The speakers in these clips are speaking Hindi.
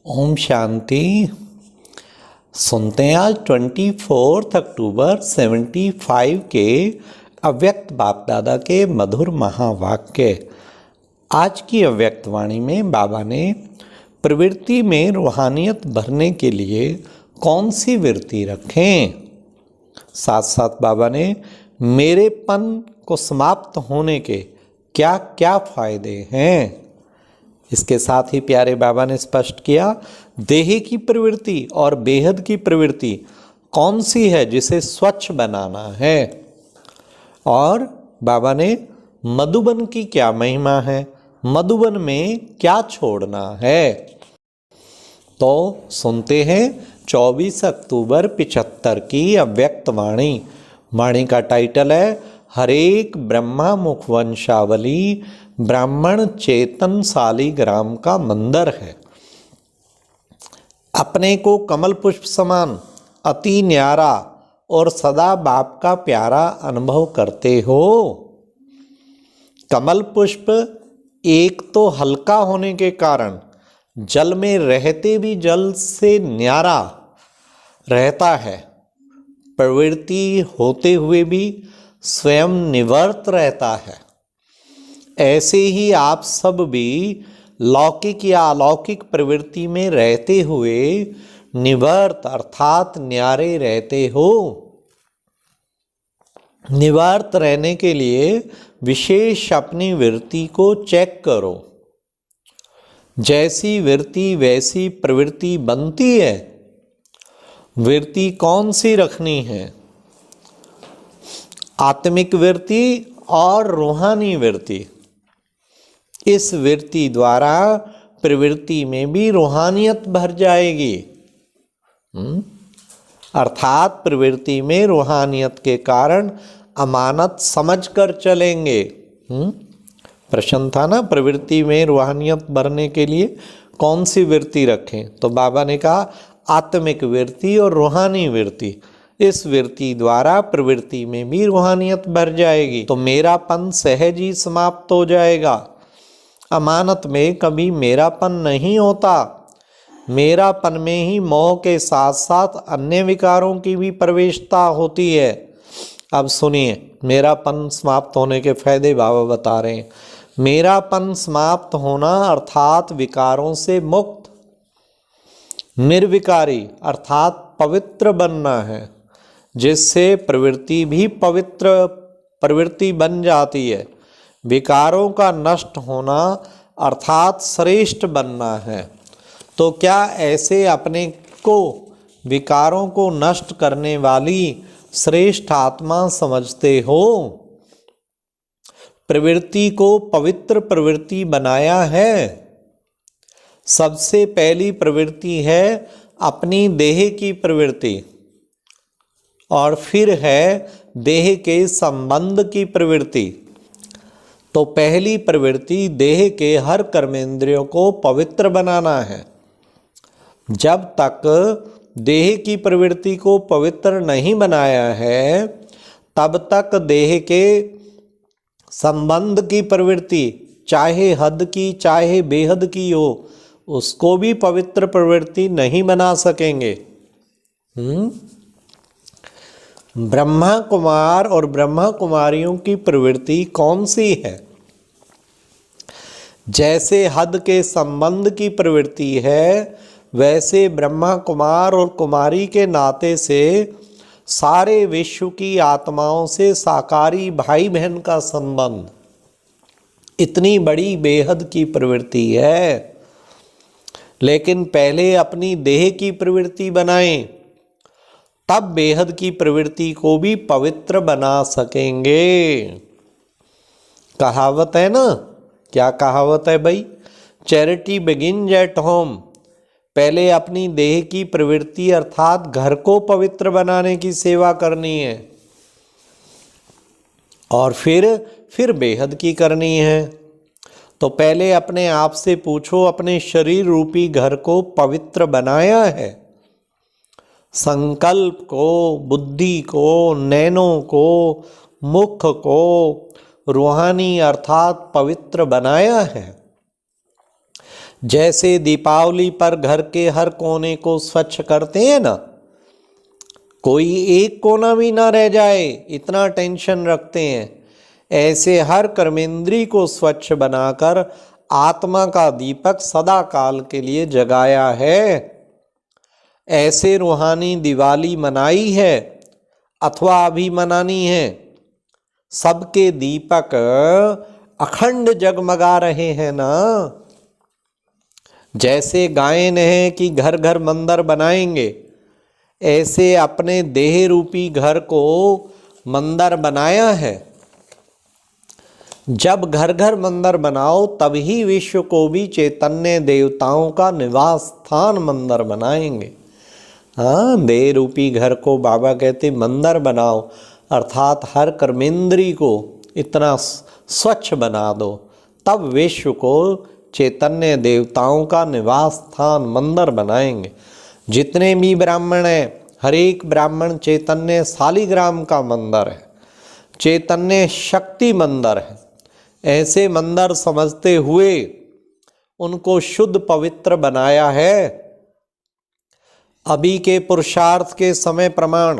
ओम शांति। सुनते हैं आज 24 अक्टूबर 75 के अव्यक्त बाप दादा के मधुर महावाक्य। आज की अव्यक्त वाणी में बाबा ने प्रवृत्ति में रूहानियत भरने के लिए कौन सी वृत्ति रखें, साथ साथ बाबा ने मेरेपन को समाप्त होने के क्या क्या फायदे हैं, इसके साथ ही प्यारे बाबा ने स्पष्ट किया देह की प्रवृत्ति और बेहद की प्रवृत्ति कौन सी है जिसे स्वच्छ बनाना है, और बाबा ने मधुबन की क्या महिमा है, मधुबन में क्या छोड़ना है। तो सुनते हैं 24 अक्टूबर 75 की अव्यक्त वाणी। वाणी का टाइटल है हरेक ब्रह्मा मुखवंशावली ब्राह्मण चेतन शालिग्राम का मंदिर है। अपने को कमल पुष्प समान अति न्यारा और सदा बाप का प्यारा अनुभव करते हो। कमल पुष्प एक तो हल्का होने के कारण जल में रहते भी जल से न्यारा रहता है, प्रवृत्ति होते हुए भी स्वयं निवर्त रहता है। ऐसे ही आप सब भी लौकिक या अलौकिक प्रवृत्ति में रहते हुए निवर्त अर्थात न्यारे रहते हो। निवर्त रहने के लिए विशेष अपनी वृत्ति को चेक करो। जैसी वृत्ति वैसी प्रवृत्ति बनती है। वृत्ति कौन सी रखनी है? आत्मिक वृत्ति और रूहानी वृत्ति। इस वृत्ति द्वारा प्रवृत्ति में भी रूहानियत भर जाएगी। अर्थात प्रवृत्ति में रूहानियत के कारण अमानत समझकर चलेंगे। प्रश्न था ना, प्रवृत्ति में रूहानियत भरने के लिए कौन सी वृत्ति रखें? तो बाबा ने कहा आत्मिक वृत्ति और रूहानी वृत्ति। इस वृत्ति द्वारा प्रवृत्ति में भी रूहानियत भर जाएगी, तो मेरापन सहज ही समाप्त हो जाएगा। अमानत में कभी मेरापन नहीं होता। मेरापन में ही मोह के साथ साथ अन्य विकारों की भी प्रवेशता होती है। अब सुनिए, मेरापन समाप्त होने के फायदे बाबा बता रहे हैं। मेरापन समाप्त होना अर्थात विकारों से मुक्त, निर्विकारी अर्थात पवित्र बनना है, जिससे प्रवृत्ति भी पवित्र प्रवृत्ति बन जाती है। विकारों का नष्ट होना अर्थात श्रेष्ठ बनना है। तो क्या ऐसे अपने को विकारों को नष्ट करने वाली श्रेष्ठ आत्मा समझते हो? प्रवृत्ति को पवित्र प्रवृत्ति बनाया है। सबसे पहली प्रवृत्ति है अपनी देह की प्रवृत्ति, और फिर है देह के संबंध की प्रवृत्ति। तो पहली प्रवृत्ति देह के हर कर्मेंद्रियों को पवित्र बनाना है। जब तक देह की प्रवृत्ति को पवित्र नहीं बनाया है, तब तक देह के संबंध की प्रवृत्ति चाहे हद की चाहे बेहद की हो, उसको भी पवित्र प्रवृत्ति नहीं बना सकेंगे। ब्रह्मा कुमार और ब्रह्मा कुमारियों की प्रवृत्ति कौन सी है? जैसे हद के संबंध की प्रवृत्ति है, वैसे ब्रह्मा कुमार और कुमारी के नाते से सारे विश्व की आत्माओं से साकारी भाई बहन का संबंध, इतनी बड़ी बेहद की प्रवृत्ति है। लेकिन पहले अपनी देह की प्रवृत्ति बनाएं, तब बेहद की प्रवृत्ति को भी पवित्र बना सकेंगे। कहावत है ना, क्या कहावत है भाई? Charity begins at home. पहले अपनी देह की प्रवृत्ति अर्थात घर को पवित्र बनाने की सेवा करनी है, और फिर बेहद की करनी है। तो पहले अपने आप से पूछो, अपने शरीर रूपी घर को पवित्र बनाया है? संकल्प को, बुद्धि को, नैनों को, मुख को रूहानी अर्थात पवित्र बनाया है? जैसे दीपावली पर घर के हर कोने को स्वच्छ करते हैं ना, कोई एक कोना भी ना रह जाए इतना टेंशन रखते हैं, ऐसे हर कर्मेंद्री को स्वच्छ बनाकर आत्मा का दीपक सदा काल के लिए जगाया है। ऐसे रूहानी दिवाली मनाई है अथवा अभी मनानी है, सबके दीपक अखंड जगमगा रहे हैं ना। जैसे गायन है कि घर घर मंदिर बनाएंगे, ऐसे अपने देह रूपी घर को मंदिर बनाया है। जब घर घर मंदिर बनाओ तभी विश्व को भी चैतन्य देवताओं का निवास स्थान मंदिर बनाएंगे। हाँ, देह रूपी घर को बाबा कहते मंदिर बनाओ, अर्थात हर कर्मेंद्री को इतना स्वच्छ बना दो, तब विश्व को चैतन्य देवताओं का निवास स्थान मंदिर बनाएंगे। जितने भी ब्राह्मण हैं, हर एक ब्राह्मण चैतन्य शालिग्राम का मंदिर है, चैतन्य शक्ति मंदिर है। ऐसे मंदिर समझते हुए उनको शुद्ध पवित्र बनाया है। अभी के पुरुषार्थ के समय प्रमाण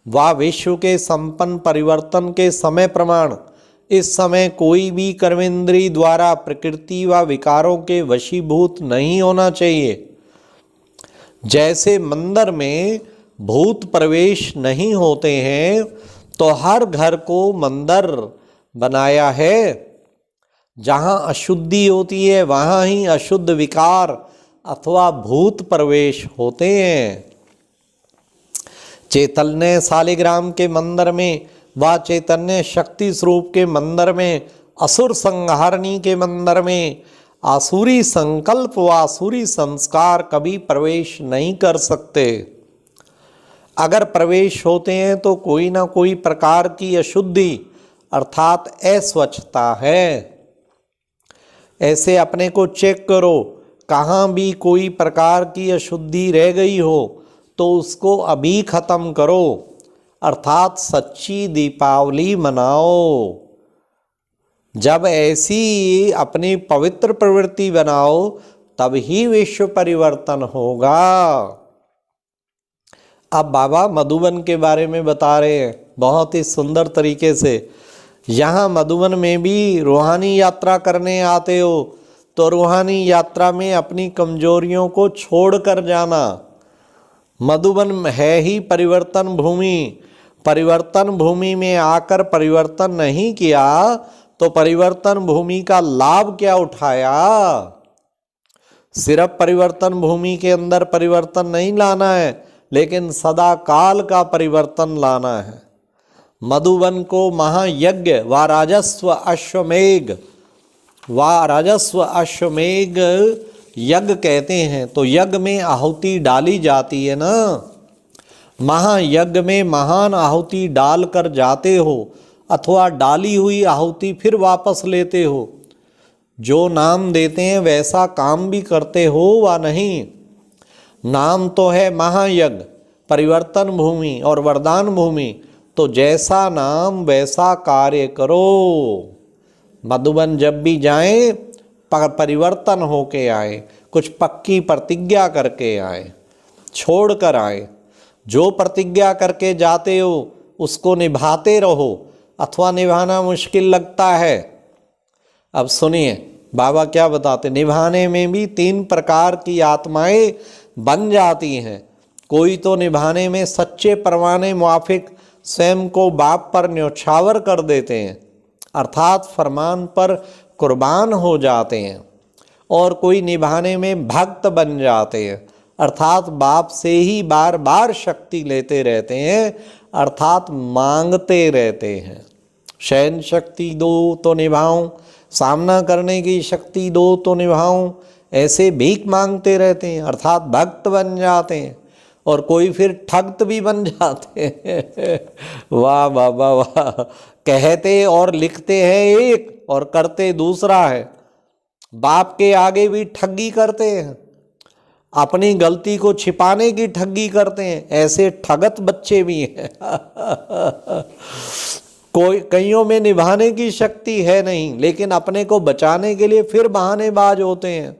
व विश्व के संपन्न परिवर्तन के समय प्रमाण इस समय कोई भी कर्मेंद्री द्वारा प्रकृति व विकारों के वशीभूत नहीं होना चाहिए। जैसे मंदिर में भूत प्रवेश नहीं होते हैं, तो हर घर को मंदिर बनाया है। जहाँ अशुद्धि होती है वहाँ ही अशुद्ध विकार अथवा भूत प्रवेश होते हैं। चैतन्य शालिग्राम के मंदिर में व चैतन्य शक्ति स्वरूप के मंदिर में, असुर संहारणी के मंदिर में आसुरी संकल्प व आसुरी संस्कार कभी प्रवेश नहीं कर सकते। अगर प्रवेश होते हैं तो कोई ना कोई प्रकार की अशुद्धि अर्थात अस्वच्छता है। ऐसे अपने को चेक करो, कहाँ भी कोई प्रकार की अशुद्धि रह गई हो तो उसको अभी खत्म करो, अर्थात सच्ची दीपावली मनाओ। जब ऐसी अपनी पवित्र प्रवृत्ति बनाओ तब ही विश्व परिवर्तन होगा। अब बाबा मधुबन के बारे में बता रहे हैं बहुत ही सुंदर तरीके से। यहाँ मधुबन में भी रूहानी यात्रा करने आते हो तो रूहानी यात्रा में अपनी कमजोरियों को छोड़कर जाना। मधुबन है ही परिवर्तन भूमि। परिवर्तन भूमि में आकर परिवर्तन नहीं किया तो परिवर्तन भूमि का लाभ क्या उठाया। सिर्फ परिवर्तन भूमि के अंदर परिवर्तन नहीं लाना है, लेकिन सदा काल का परिवर्तन लाना है। मधुबन को महायज्ञ व राजस्व अश्वमेघ यज्ञ कहते हैं। तो यज्ञ में आहुति डाली जाती है ना, महायज्ञ में महान आहुति डाल कर जाते हो अथवा डाली हुई आहुति फिर वापस लेते हो। जो नाम देते हैं वैसा काम भी करते हो वा नहीं। नाम तो है महायज्ञ, परिवर्तन भूमि और वरदान भूमि, तो जैसा नाम वैसा कार्य करो। मधुबन जब भी जाएं परिवर्तन होके आए, कुछ पक्की प्रतिज्ञा करके आए, छोड़ कर आए। जो प्रतिज्ञा करके जाते हो उसको निभाते रहो, अथवा निभाना मुश्किल लगता है। अब सुनिए बाबा क्या बताते, निभाने में भी 3 प्रकार की आत्माएं बन जाती हैं। कोई तो निभाने में सच्चे परवाने मुआफिक स्वयं को बाप पर न्यौछावर कर देते हैं, अर्थात फरमान पर कुर्बान हो जाते हैं। और कोई निभाने में भक्त बन जाते हैं, अर्थात बाप से ही बार बार शक्ति लेते रहते हैं, अर्थात मांगते रहते हैं। शयन शक्ति दो तो निभाऊं, सामना करने की शक्ति दो तो निभाऊं, ऐसे भीख मांगते रहते हैं, अर्थात भक्त बन जाते हैं। और कोई फिर ठगत भी बन जाते हैं। वाह बाबा वाह, कहते और लिखते हैं एक और करते दूसरा है। बाप के आगे भी ठगी करते हैं, अपनी गलती को छिपाने की ठगी करते हैं। ऐसे ठगत बच्चे भी हैं। कोई कईयों में निभाने की शक्ति है नहीं, लेकिन अपने को बचाने के लिए फिर बहानेबाज होते हैं।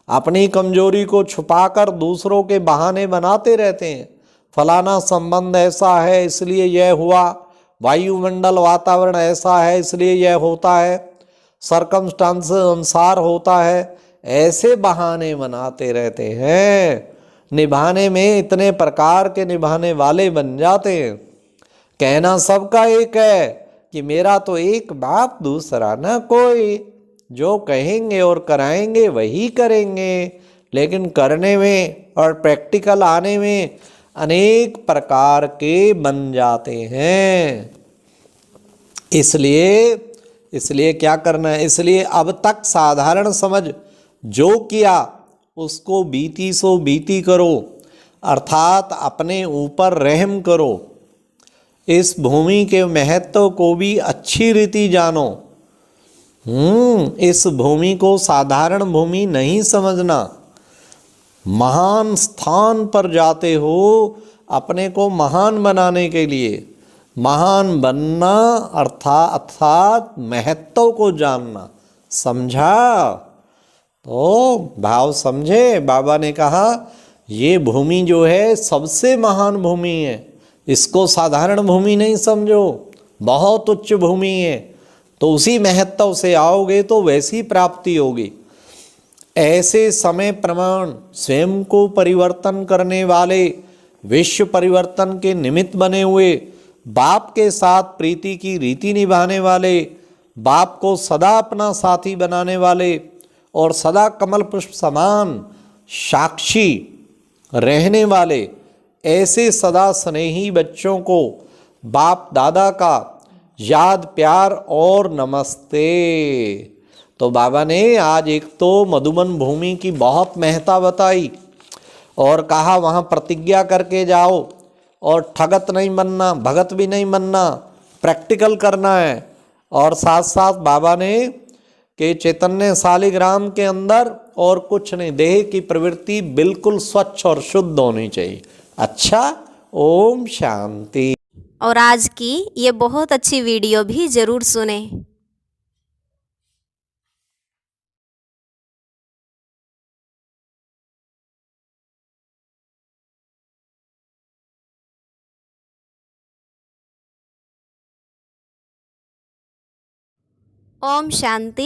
अपनी कमजोरी को छुपाकर दूसरों के बहाने बनाते रहते हैं। फलाना संबंध ऐसा है इसलिए यह हुआ, वायुमंडल वातावरण ऐसा है इसलिए यह होता है, सरकमस्टांस अनुसार होता है, ऐसे बहाने बनाते रहते हैं। निभाने में इतने प्रकार के निभाने वाले बन जाते हैं। कहना सबका एक है कि मेरा तो एक बाप दूसरा न कोई, जो कहेंगे और कराएंगे वही करेंगे, लेकिन करने में और प्रैक्टिकल आने में अनेक प्रकार के बन जाते हैं। इसलिए क्या करना है, इसलिए अब तक साधारण समझ जो किया उसको बीती सो बीती करो, अर्थात अपने ऊपर रहम करो। इस भूमि के महत्व को भी अच्छी रीति जानो। इस भूमि को साधारण भूमि नहीं समझना। महान स्थान पर जाते हो अपने को महान बनाने के लिए। महान बनना अर्थात महत्व को जानना। समझा? तो भाव समझे। बाबा ने कहा ये भूमि जो है सबसे महान भूमि है, इसको साधारण भूमि नहीं समझो, बहुत उच्च भूमि है। तो उसी महत्व से आओगे तो वैसी प्राप्ति होगी। ऐसे समय प्रमाण स्वयं को परिवर्तन करने वाले, विश्व परिवर्तन के निमित्त बने हुए, बाप के साथ प्रीति की रीति निभाने वाले, बाप को सदा अपना साथी बनाने वाले और सदा कमल पुष्प समान साक्षी रहने वाले, ऐसे सदा स्नेही बच्चों को बाप दादा का याद प्यार और नमस्ते। तो बाबा ने आज एक तो मधुबन भूमि की बहुत महत्ता बताई और कहा वहाँ प्रतिज्ञा करके जाओ और ठगत नहीं बनना, भगत भी नहीं बनना, प्रैक्टिकल करना है। और साथ साथ बाबा ने कि चैतन्य शालिग्राम के अंदर और कुछ नहीं, देह की प्रवृत्ति बिल्कुल स्वच्छ और शुद्ध होनी चाहिए। अच्छा, ओम शांति। और आज की ये बहुत अच्छी वीडियो भी ज़रूर सुने। ओम शांति।